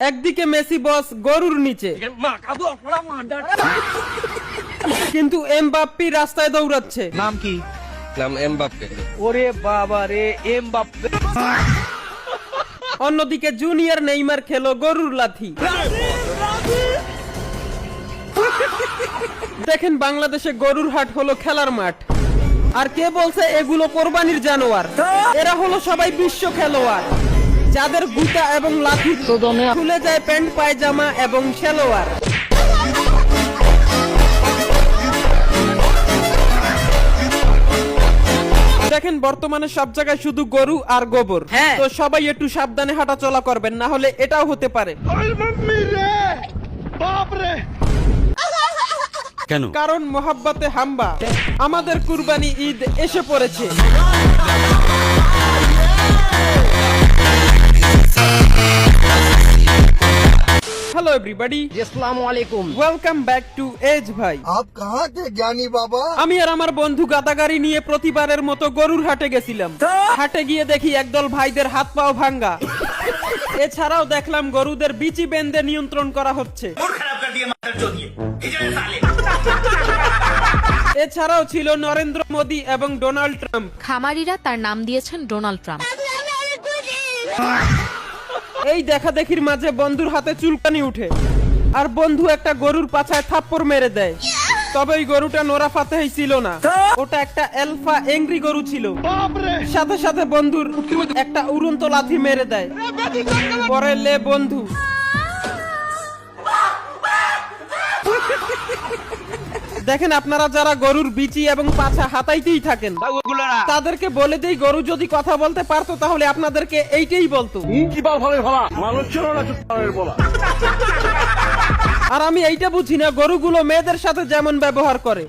একদিকে মেসি বস গরুর নিচে, কিন্তু এমবাপ্পি রাস্তায় দৌড়াচ্ছে। নাম কি? নাম এমবাপ্পে। ওরে বাবা রে, এমবাপ্পে। অন্যদিকে জুনিয়র নেইমার খেলো গরুর লাথি। দেখেন বাংলাদেশে গরুর হাট হলো খেলার মাঠ। আর কে বলছে এগুলো কোরবানির জানোয়ার? এরা হলো সবাই বিশ্ব খেলোয়াড়, যাদের গুতা এবং লাঠি খুলে যায় প্যান্ট পায়জামা এবং সেলোয়ার। দেখেন বর্তমানে সব জায়গায় শুধু গরু আর গোবর। তো সবাই একটু সাবধানে হাঁটাচলা করবেন, না হলে এটাও হতে পারে। কেন? কারণ মোহাব্বতে হাম্বা, আমাদের কুরবানি ঈদ এসে পড়েছে। हेलो एवरीबॉडी, আসসালামু আলাইকুম। ওয়েলকাম ব্যাক টু এজ ভাই। आप कहाँ थे ज्ञानी बाबा? আমি আর আমার বন্ধু গাদাগাড়ি নিয়ে প্রতিবারের মতো গরুর হাটে গেছিলাম। হাটে গিয়ে দেখি একদল ভাইদের হাত পাও ভাঙ্গা। এছাড়াও দেখলাম গরুদের বিচি বেঁধে নিয়ন্ত্রণ করা হচ্ছে। এছাড়াও ছিল নরেন্দ্র মোদী এবং ডোনাল্ড ট্রাম্প। খামারিরা তার নাম দিয়েছেন ডোনাল্ড ট্রাম্প। এই দেখা দেখির মাঝে বন্ধুর হাতে চুলকানি উঠে, আর বন্ধু একটা গরুর পাছায় থাপ্পড় মেরে দেয়। তবে ওই গরুটা নোরা ফাতেহি ছিল না, ওটা একটা অ্যালফা এংরি গরু ছিল। সাথে সাথে বন্ধুর একটা উড়ন্ত লাথি মেরে দেয়। পরে লে বন্ধু। দেখেন আপনারা যারা গরুর বিচি এবং পাছা হাতাইতেই থাকেন, তাদেরকে বলে দেই গরু যদি কথা বলতে পারতো তাহলে আপনাদেরকে এইটাই বলতো। আর আমি এইটা বুঝি না গরুগুলো মেয়েদের সাথে যেমন ব্যবহার করে,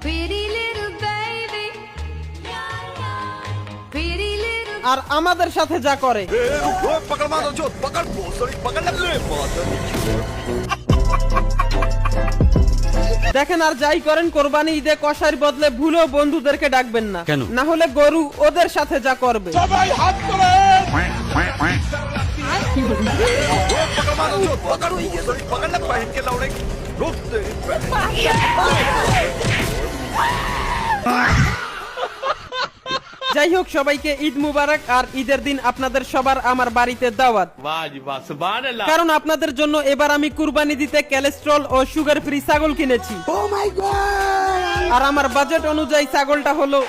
আর আমাদের সাথে যা করে। দেখেন আর যাই করেন কোরবানি ঈদে কষাইর বদলে ভুলেও বন্ধুদেরকে ডাকবেন না, কেন? না হলে গরু ওদের সাথে যা করবে। যাই হোক, সবাইকে ঈদ মুবারক। আর ঈদের দিন আপনাদের সবার আমার বাড়িতে দাওয়াত, কারণ আপনাদের জন্য এবার আমি কুরবানি দিতে কোলেস্ট্রল ও সুগার ফ্রি ছাগল কিনেছি। আর আমার বাজেট অনুযায়ী ছাগলটা হলো